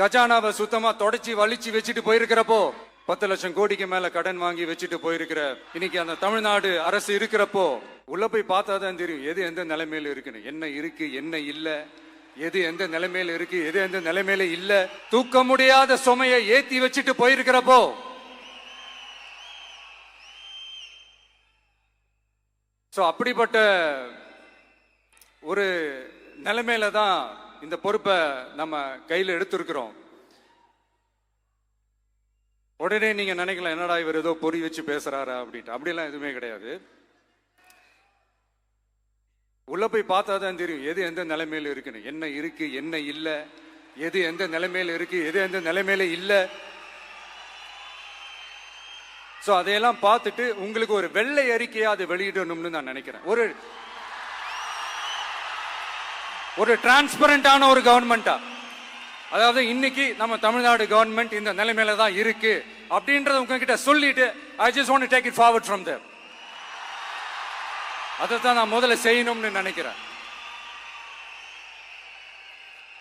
கஜானாவை சுத்தமா தொடச்சி வலிச்சு வச்சுட்டு போயிருக்கிறப்போ 10 லட்சம் கோடிக்கு மேல கடன் வாங்கி வச்சுட்டு போயிருக்கிற இன்னைக்கு அந்த தமிழ்நாடு அரசு இருக்கிறப்போ உள்ள போய் பார்த்தாதான் தெரியும் எது எந்த நிலைமையில இருக்குன்னு. என்ன இருக்கு என்ன இல்ல, எது எந்த நிலைமையில இருக்கு எது எந்த நிலைமையில இல்ல. தூக்க முடியாத சுமையை ஏத்தி வச்சுட்டு போயிருக்கிறப்போ அப்படிப்பட்ட ஒரு நிலைமையில தான் இந்த பொறுப்பை நம்ம கையில் எடுத்திருக்கிறோம். உடனே நீங்க நினைக்கலாம், என்னடா இவர் ஏதோ பொறி வச்சு பேசுறாரா அப்படின்ட்டு. அப்படிலாம் எதுவுமே கிடையாது. உள்ள போய் பார்த்தாதான் தெரியும் எது எந்த நிலைமையில இருக்குன்னு. என்ன இருக்கு என்ன இல்ல, எது எந்த நிலைமையில இருக்கு எது எந்த நிலைமையில இல்ல. அதையெல்லாம் பார்த்துட்டு உங்களுக்கு ஒரு வெள்ளை அறிக்கையா அதை வெளியிடணும்னு நான் நினைக்கிறேன். ஒரு டிரான்ஸ்பரண்டான ஒரு கவர்மெண்டா, அதாவது இன்னைக்கு நம்ம தமிழ்நாடு கவர்மெண்ட் இந்த நிலைமையில தான் இருக்கு அப்படின்றத உங்ககிட்ட சொல்லிட்டு I just want to take it forward from there. அதைத்தான் நான் முதல்ல செய்யணும்னு நினைக்கிறேன்.